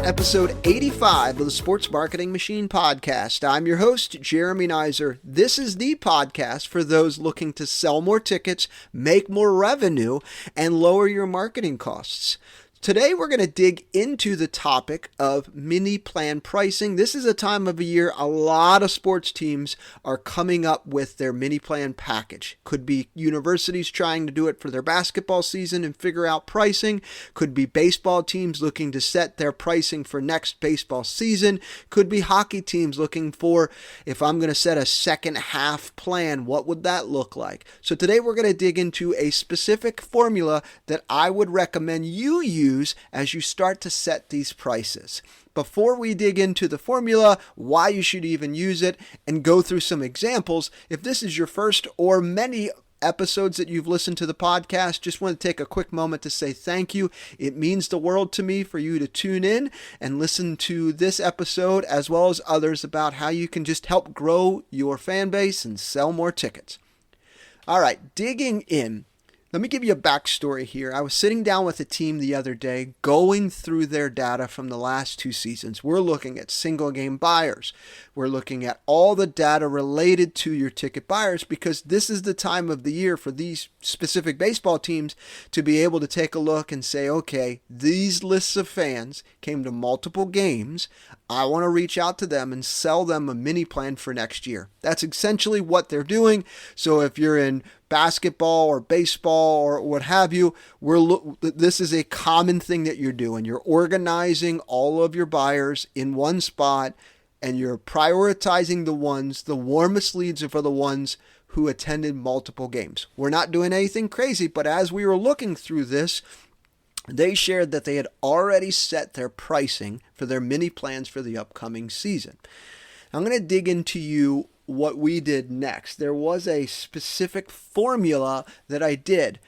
episode 85 of the Sports Marketing Machine podcast. I'm your host, Jeremy Neisser. This is the podcast for those looking to sell more tickets, make more revenue, and lower your marketing costs. Today, we're going to dig into the topic of mini plan pricing. This is a time of year a lot of sports teams are coming up with their mini plan package. Could be universities trying to do it for their basketball season and figure out pricing. Could be baseball teams looking to set their pricing for next baseball season. Could be hockey teams looking for, if I'm going to set a second half plan, what would that look like? So today, we're going to dig into a specific formula that I would recommend you use as you start to set these prices. Before we dig into the formula, why you should even use it, and go through some examples, if this is your first or many episodes that you've listened to the podcast, just want to take a quick moment to say thank you. It means the world to me for you to tune in and listen to this episode as well as others about how you can just help grow your fan base and sell more tickets. All right, digging in. Let me give you a backstory here. I was sitting down with a team the other day going through their data from the last two seasons. We're looking at single game buyers. We're looking at all the data related to your ticket buyers because this is the time of the year for these specific baseball teams to be able to take a look and say, okay, these lists of fans came to multiple games. I want to reach out to them and sell them a mini plan for next year. That's essentially what they're doing. So if you're in basketball or baseball or what have you, this is a common thing that you're doing. You're organizing all of your buyers in one spot and you're prioritizing the warmest leads for the ones who attended multiple games. We're not doing anything crazy, but as we were looking through this, they shared that they had already set their pricing for their mini plans for the upcoming season. I'm going to dig into what we did next. There was a specific formula that I did.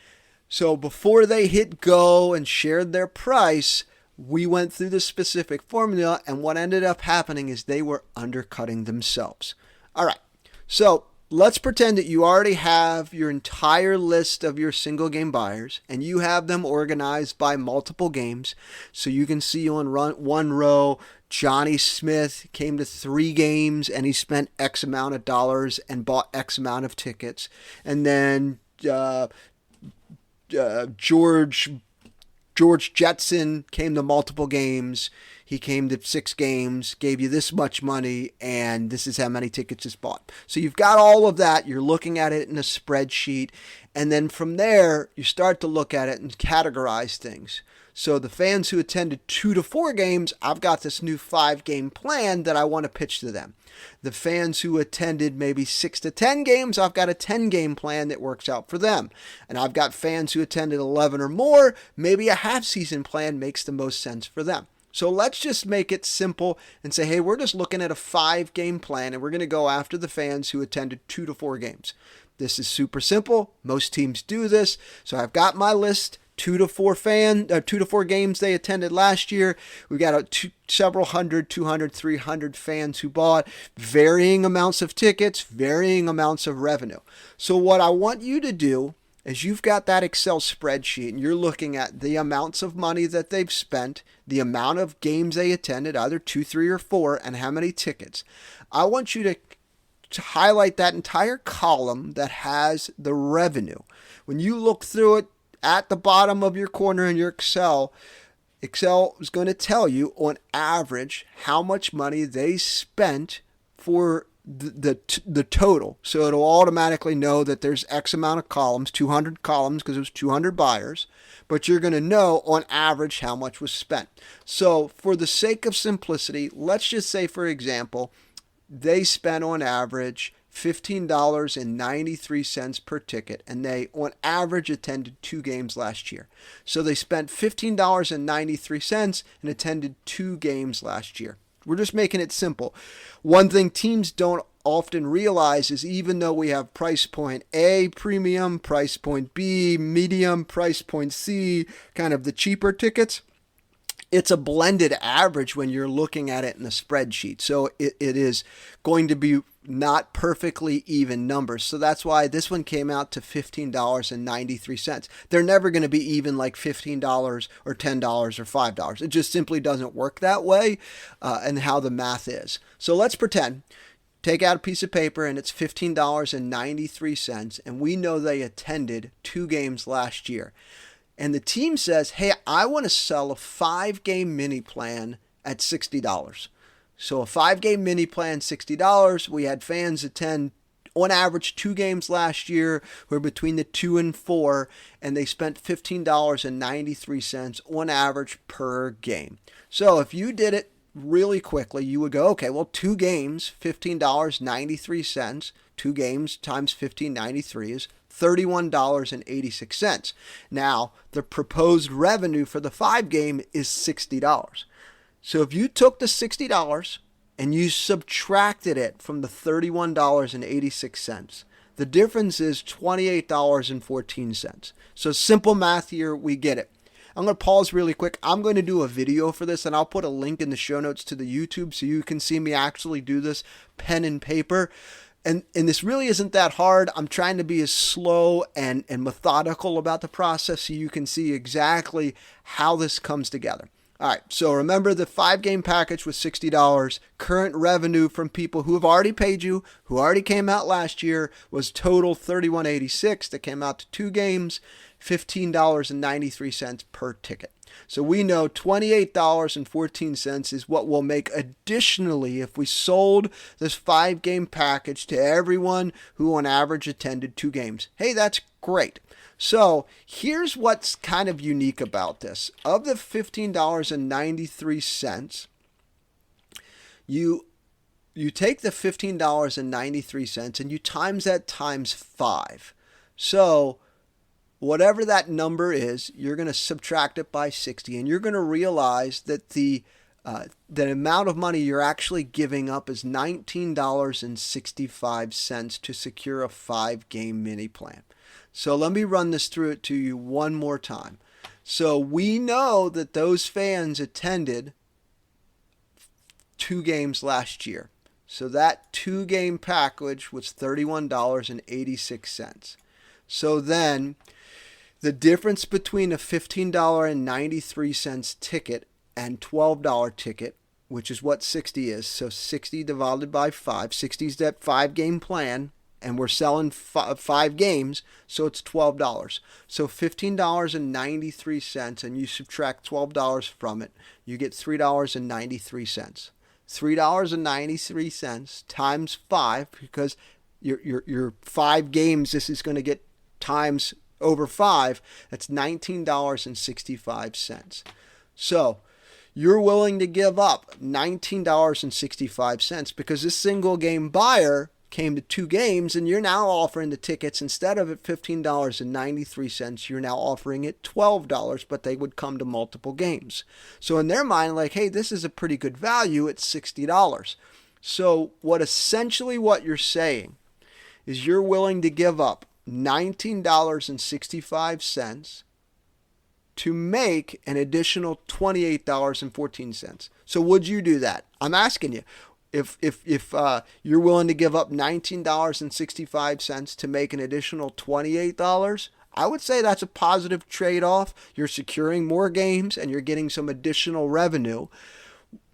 So before they hit go and shared their price, we went through the specific formula, and what ended up happening is they were undercutting themselves. All right, so let's pretend that you already have your entire list of your single game buyers and you have them organized by multiple games. So you can see on one row, Johnny Smith came to 3 games and he spent X amount of dollars and bought X amount of tickets. And then George Jetson came to multiple games. He came to 6 games, gave you this much money, and this is how many tickets is bought. So you've got all of that. You're looking at it in a spreadsheet. And then from there, you start to look at it and categorize things. So the fans who attended 2 to 4 games, I've got this new 5-game plan that I want to pitch to them. The fans who attended maybe 6 to 10 games, I've got a 10-game plan that works out for them. And I've got fans who attended 11 or more, maybe a half-season plan makes the most sense for them. So let's just make it simple and say, hey, we're just looking at a 5-game plan and we're going to go after the fans who attended 2 to 4 games. This is super simple. Most teams do this. So I've got my list. 2 to 4 games they attended last year. We've got several hundred, 200, 300 fans who bought varying amounts of tickets, varying amounts of revenue. So what I want you to do is you've got that Excel spreadsheet and you're looking at the amounts of money that they've spent, the amount of games they attended, either 2, 3, or 4, and how many tickets. I want you to highlight that entire column that has the revenue. When you look through it, at the bottom of your corner in your Excel is going to tell you on average how much money they spent for the total. So it'll automatically know that there's X amount of columns, 200 columns because it was 200 buyers, but you're going to know on average how much was spent. So for the sake of simplicity, let's just say, for example, they spent on average $15.93 per ticket, and they on average attended 2 games last year. So they spent $15.93 and attended 2 games last year. We're just making it simple. One thing teams don't often realize is even though we have price point A, premium, price point B, medium, price point C, kind of the cheaper tickets, it's a blended average when you're looking at it in a spreadsheet. So it is going to be not perfectly even numbers. So that's why this one came out to $15.93. They're never going to be even like $15 or $10 or $5. It just simply doesn't work that way, and how the math is. So let's pretend. Take out a piece of paper and it's $15.93, and we know they attended 2 games last year. And the team says, hey, I want to sell a 5-game mini plan at $60. So a 5-game mini plan, $60. We had fans attend on average 2 games last year. We're between the 2 and 4, and they spent $15.93 on average per game. So if you did it really quickly, you would go, okay, well, 2 games, $15.93. 2 games times $15.93 is $31.86. Now, the proposed revenue for the 5-game is $60. So if you took the $60 and you subtracted it from the $31.86, the difference is $28.14. So simple math here, we get it. I'm going to pause really quick. I'm going to do a video for this, and I'll put a link in the show notes to the YouTube so you can see me actually do this pen and paper. And this really isn't that hard. I'm trying to be as slow and methodical about the process so you can see exactly how this comes together. All right, so remember the 5-game package was $60. Current revenue from people who have already paid you, who already came out last year, was total $31.86. That came out to 2 games, $15.93 per ticket. So we know $28.14 is what we'll make additionally if we sold this 5-game package to everyone who on average attended 2 games. Hey, that's great. So here's what's kind of unique about this. Of the $15.93, you take the $15.93 and you times that times 5. So whatever that number is, you're going to subtract it by 60, and you're going to realize that the amount of money you're actually giving up is $19.65 to secure a 5-game mini plan. So let me run this through it to you one more time. So we know that those fans attended 2 games last year. So that 2-game package was $31.86. So then the difference between a $15.93 ticket and $12 ticket, which is what 60 is, so 60 divided by 5, 60 is that 5-game plan, and we're selling 5 games, so it's $12. So $15.93, and you subtract $12 from it, you get $3.93. $3.93 times 5, because your 5 games, this is going to get times over 5, that's $19.65. So you're willing to give up $19.65 because this single game buyer came to 2 games, and you're now offering the tickets, instead of at $15.93, you're now offering it $12, but they would come to multiple games. So in their mind, like, hey, this is a pretty good value at $60. So what you're saying is you're willing to give up $19.65 to make an additional $28.14. So would you do that? I'm asking you. If you're willing to give up $19.65 to make an additional $28, I would say that's a positive trade-off. You're securing more games and you're getting some additional revenue.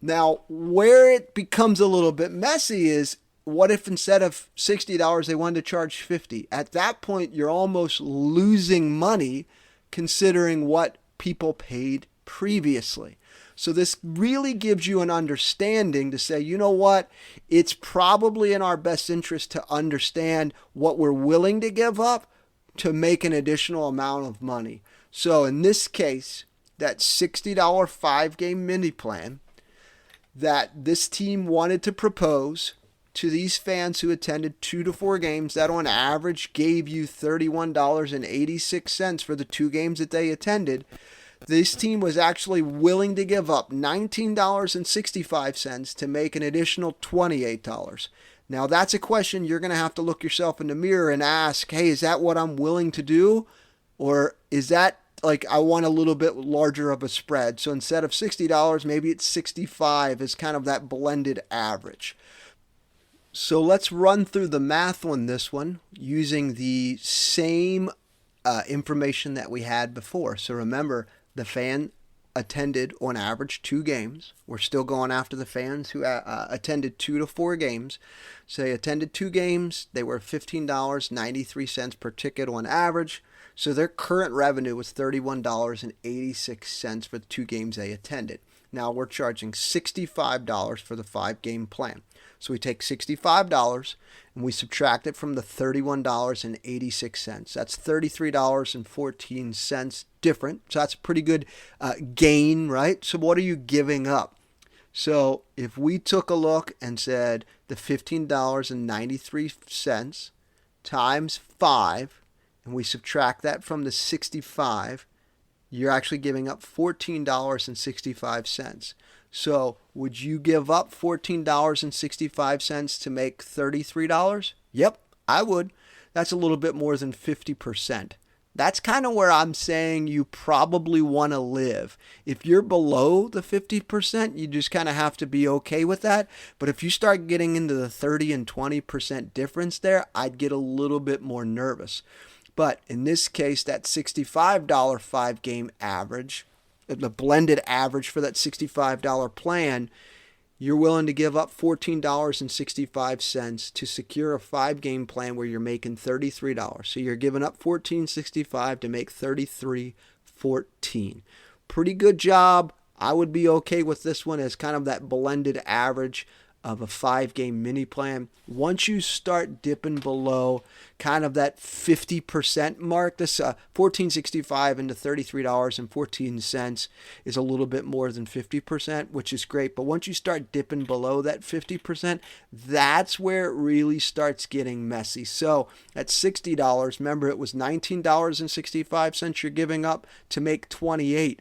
Now, where it becomes a little bit messy is, what if instead of $60 they wanted to charge $50? At that point, you're almost losing money considering what people paid previously. So this really gives you an understanding to say, you know what, it's probably in our best interest to understand what we're willing to give up to make an additional amount of money. So in this case, that $60 5-game mini plan that this team wanted to propose to these fans who attended 2 to 4 games, that on average gave you $31.86 for the 2 games that they attended. This team was actually willing to give up $19.65 to make an additional $28. Now, that's a question you're going to have to look yourself in the mirror and ask, hey, is that what I'm willing to do? Or is that like I want a little bit larger of a spread. So instead of $60, maybe it's 65 is kind of that blended average. So let's run through the math on this one using the same information that we had before. So remember, the fan attended on average 2 games. We're still going after the fans who attended 2 to 4 games. So they attended 2 games. They were $15.93 per ticket on average. So their current revenue was $31.86 for the 2 games they attended. Now we're charging $65 for the 5-game plan. So we take $65 and we subtract it from the $31.86. That's $33.14 different. So that's a pretty good gain, right? So what are you giving up? So if we took a look and said the $15.93 times 5, and we subtract that from the 65, you're actually giving up $14.65. So would you give up $14.65 to make $33? Yep, I would. That's a little bit more than 50%. That's kind of where I'm saying you probably want to live. If you're below the 50%, you just kind of have to be okay with that. But if you start getting into the 30 and 20% difference there, I'd get a little bit more nervous. But in this case, that $65 5-game average, the blended average for that $65 plan, you're willing to give up $14.65 to secure a 5-game plan where you're making $33. So you're giving up $14.65 to make $33.14. Pretty good job. I would be okay with this one as kind of that blended average of a 5-game mini plan. Once you start dipping below kind of that 50% mark, this $14.65 into $33.14 is a little bit more than 50%, which is great. But once you start dipping below that 50%, that's where it really starts getting messy. So at $60, remember it was $19.65 you're giving up to make $28.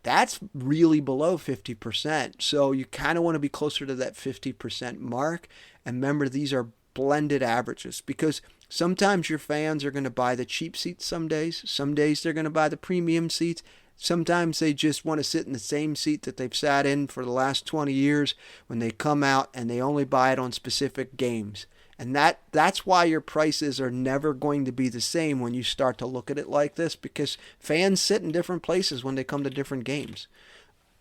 That's really below 50%. So you kind of want to be closer to that 50% mark. And remember, these are blended averages because sometimes your fans are going to buy the cheap seats some days. Some days they're going to buy the premium seats. Sometimes they just want to sit in the same seat that they've sat in for the last 20 years when they come out, and they only buy it on specific games. And that's why your prices are never going to be the same when you start to look at it like this, because fans sit in different places when they come to different games,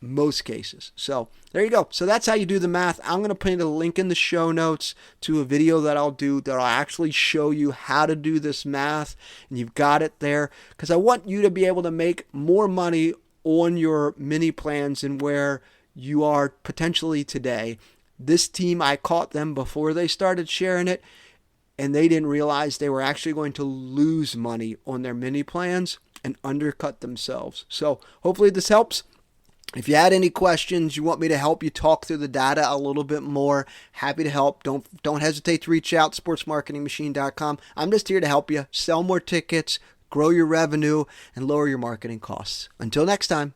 most cases. So there you go. So that's how you do the math. I'm going to put a link in the show notes to a video that I'll do that'll actually show you how to do this math, and you've got it there because I want you to be able to make more money on your mini plans and where you are potentially today. This team, I caught them before they started sharing it, and they didn't realize they were actually going to lose money on their mini plans and undercut themselves. So hopefully this helps. If you had any questions, you want me to help you talk through the data a little bit more, happy to help. Don't hesitate to reach out, sportsmarketingmachine.com. I'm just here to help you sell more tickets, grow your revenue, and lower your marketing costs. Until next time.